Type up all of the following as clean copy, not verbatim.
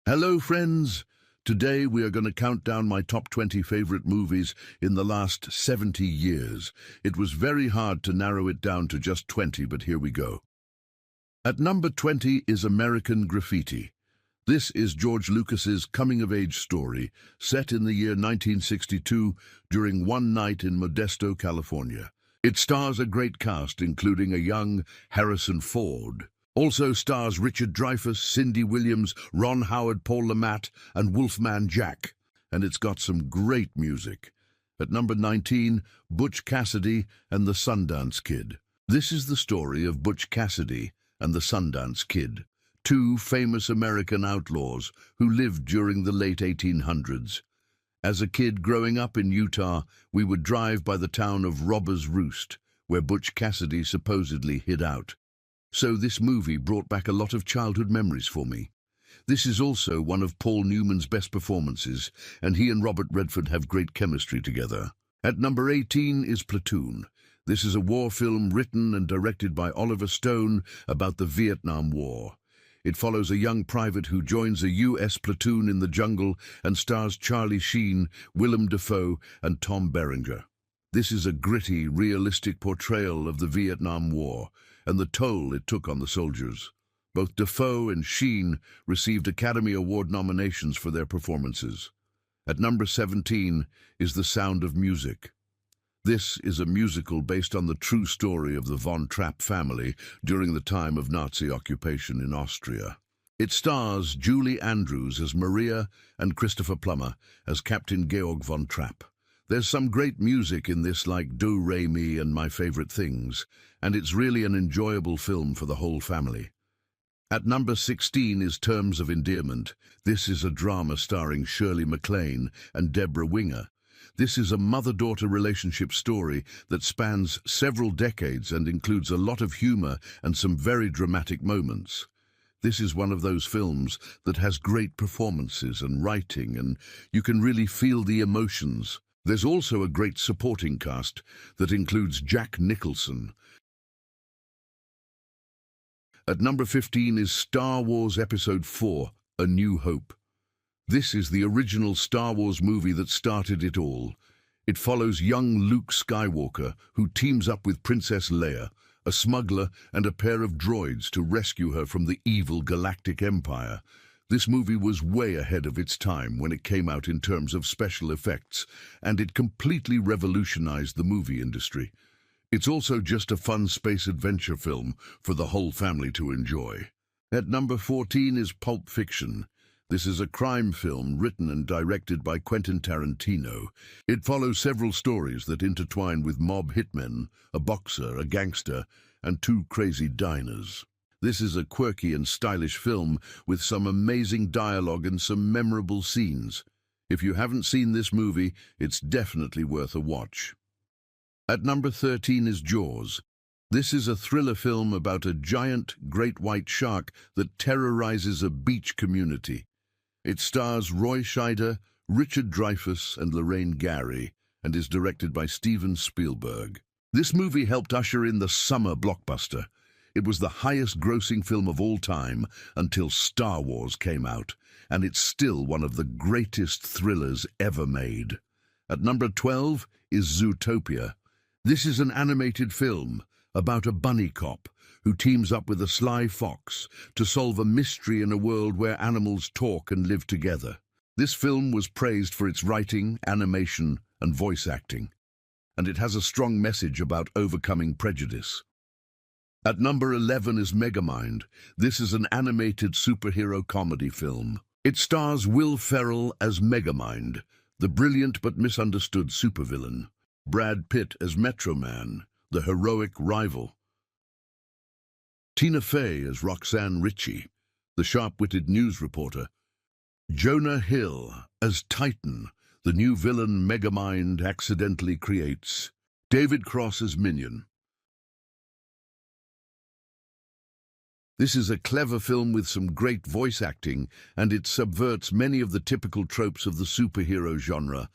Hello, friends. Today we are going to count down my top 20 favorite movies in the last 70 years. It was very hard to narrow it down to just 20, but here we go. At number 20 is American Graffiti. This is George Lucas's coming-of-age story, set in the year 1962 during one night in Modesto, California. It stars a great cast, including a young Harrison Ford. Also stars Richard Dreyfuss, Cindy Williams, Ron Howard, Paul Le Mat, and Wolfman Jack. And it's got some great music. At number 19, Butch Cassidy and the Sundance Kid. This is the story of Butch Cassidy and the Sundance Kid, two famous American outlaws who lived during the late 1800s. As a kid growing up in Utah, we would drive by the town of Robber's Roost, where Butch Cassidy supposedly hid out. So this movie brought back a lot of childhood memories for me. This is also one of Paul Newman's best performances, and he and Robert Redford have great chemistry together. At number 18 is Platoon. This is a war film written and directed by Oliver Stone about the Vietnam War. It follows a young private who joins a U.S. platoon in the jungle and stars Charlie Sheen, Willem Dafoe, and Tom Berenger. This is a gritty, realistic portrayal of the Vietnam War and the toll it took on the soldiers. Both Dafoe and Sheen received Academy Award nominations for their performances. At number 17 is The Sound of Music. This is a musical based on the true story of the Von Trapp family during the time of Nazi occupation in Austria. It stars Julie Andrews as Maria and Christopher Plummer as Captain Georg von Trapp. There's some great music in this, like Do Re Mi and My Favorite Things, and it's really an enjoyable film for the whole family. At number 16 is Terms of Endearment. This is a drama starring Shirley MacLaine and Deborah Winger. This is a mother-daughter relationship story that spans several decades and includes a lot of humor and some very dramatic moments. This is one of those films that has great performances and writing, and you can really feel the emotions. There's also a great supporting cast that includes Jack Nicholson. At number 15 is Star Wars Episode 4, A New Hope. This is the original Star Wars movie that started it all. It follows young Luke Skywalker, who teams up with Princess Leia, a smuggler, and a pair of droids to rescue her from the evil Galactic Empire. This movie was way ahead of its time when it came out in terms of special effects, and it completely revolutionized the movie industry. It's also just a fun space adventure film for the whole family to enjoy. At number 14 is Pulp Fiction. This is a crime film written and directed by Quentin Tarantino. It follows several stories that intertwine with mob hitmen, a boxer, a gangster, and two crazy diners. This is a quirky and stylish film with some amazing dialogue and some memorable scenes. If you haven't seen this movie, it's definitely worth a watch. At number 13 is Jaws. This is a thriller film about a giant great white shark that terrorizes a beach community. It stars Roy Scheider, Richard Dreyfuss, and Lorraine Gary, and is directed by Steven Spielberg. This movie helped usher in the summer blockbuster. It was the highest-grossing film of all time until Star Wars came out, and it's still one of the greatest thrillers ever made. At number 12 is Zootopia. This is an animated film about a bunny cop who teams up with a sly fox to solve a mystery in a world where animals talk and live together. This film was praised for its writing, animation, and voice acting, and it has a strong message about overcoming prejudice. At number 11 is Megamind. This is an animated superhero comedy film. It stars Will Ferrell as Megamind, the brilliant but misunderstood supervillain, Brad Pitt as Metro Man, the heroic rival, Tina Fey as Roxanne Ritchie, the sharp-witted news reporter, Jonah Hill as Titan, the new villain Megamind accidentally creates, David Cross as Minion. This is a clever film with some great voice acting, and it subverts many of the typical tropes of the superhero genre.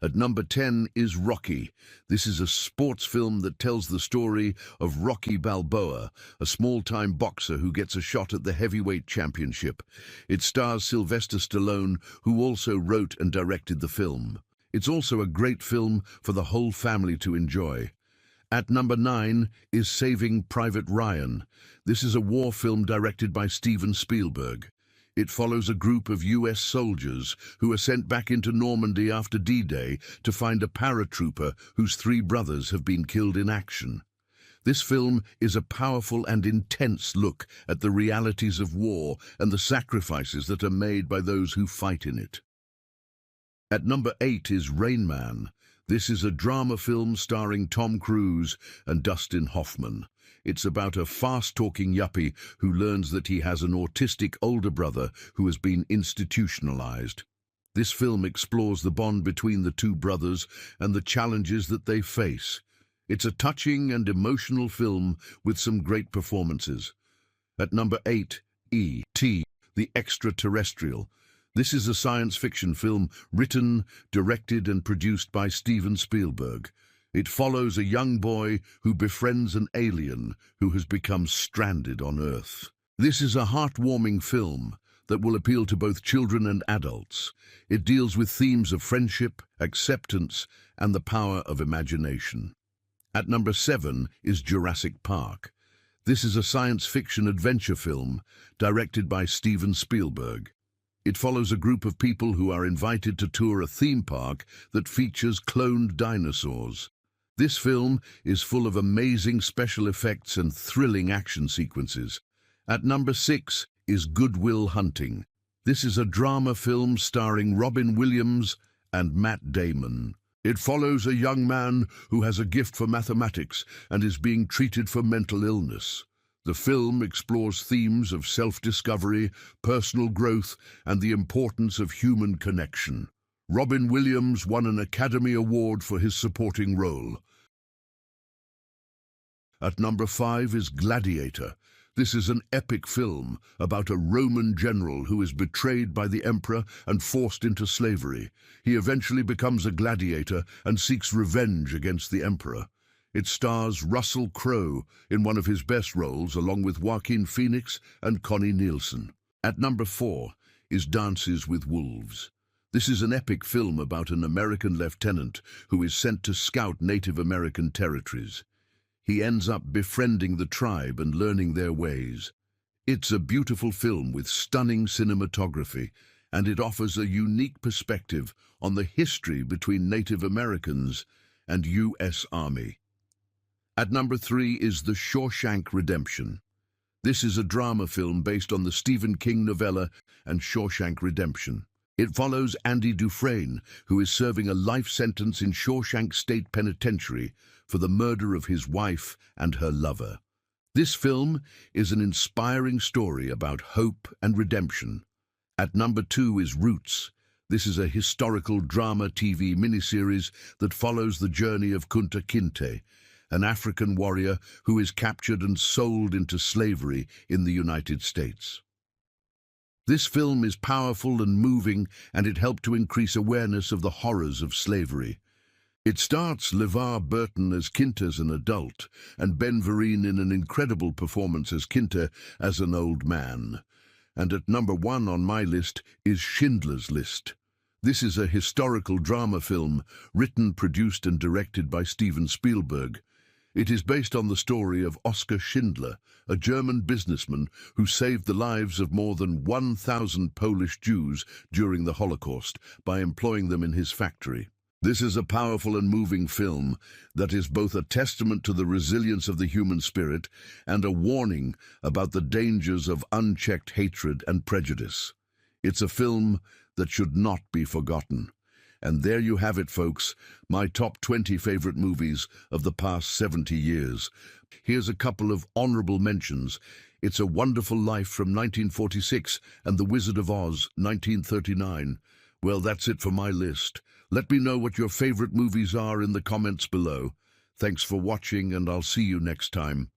At number 10 is Rocky. This is a sports film that tells the story of Rocky Balboa, a small-time boxer who gets a shot at the heavyweight championship. It stars Sylvester Stallone, who also wrote and directed the film. It's also a great film for the whole family to enjoy. At number 9 is Saving Private Ryan. This is a war film directed by Steven Spielberg. It follows a group of US soldiers who are sent back into Normandy after D-Day to find a paratrooper whose 3 brothers have been killed in action. This film is a powerful and intense look at the realities of war and the sacrifices that are made by those who fight in it. At number 8 is Rain Man. This is a drama film starring Tom Cruise and Dustin Hoffman. It's about a fast-talking yuppie who learns that he has an autistic older brother who has been institutionalized. This film explores the bond between the 2 brothers and the challenges that they face. It's a touching and emotional film with some great performances. At number 8, E.T., The Extraterrestrial. This is a science fiction film written, directed and produced by Steven Spielberg. It follows a young boy who befriends an alien who has become stranded on Earth. This is a heartwarming film that will appeal to both children and adults. It deals with themes of friendship, acceptance, and the power of imagination. At number 7 is Jurassic Park. This is a science fiction adventure film directed by Steven Spielberg. It follows a group of people who are invited to tour a theme park that features cloned dinosaurs. This film is full of amazing special effects and thrilling action sequences. At number 6 is Good Will Hunting. This is a drama film starring Robin Williams and Matt Damon. It follows a young man who has a gift for mathematics and is being treated for mental illness. The film explores themes of self-discovery, personal growth, and the importance of human connection. Robin Williams won an Academy Award for his supporting role. At number 5 is Gladiator. This is an epic film about a Roman general who is betrayed by the emperor and forced into slavery. He eventually becomes a gladiator and seeks revenge against the emperor. It stars Russell Crowe in one of his best roles, along with Joaquin Phoenix and Connie Nielsen. At number 4 is Dances with Wolves. This is an epic film about an American lieutenant who is sent to scout Native American territories. He ends up befriending the tribe and learning their ways. It's a beautiful film with stunning cinematography, and it offers a unique perspective on the history between Native Americans and U.S. Army. At number 3 is The Shawshank Redemption. This is a drama film based on the Stephen King novella and Shawshank Redemption. It follows Andy Dufresne, who is serving a life sentence in Shawshank State Penitentiary for the murder of his wife and her lover. This film is an inspiring story about hope and redemption. At number 2 is Roots. This is a historical drama TV miniseries that follows the journey of Kunta Kinte, an African warrior who is captured and sold into slavery in the United States. This film is powerful and moving, and it helped to increase awareness of the horrors of slavery. It starts LeVar Burton as Kinte as an adult, and Ben Vereen in an incredible performance as Kinte as an old man. And at number 1 on my list is Schindler's List. This is a historical drama film written, produced and directed by Steven Spielberg. It is based on the story of Oskar Schindler, a German businessman who saved the lives of more than 1,000 Polish Jews during the Holocaust by employing them in his factory. This is a powerful and moving film that is both a testament to the resilience of the human spirit and a warning about the dangers of unchecked hatred and prejudice. It's a film that should not be forgotten. And there you have it, folks, my top 20 favorite movies of the past 70 years. Here's a couple of honorable mentions. It's a Wonderful Life from 1946 and The Wizard of Oz, 1939. Well, that's it for my list. Let me know what your favorite movies are in the comments below. Thanks for watching, and I'll see you next time.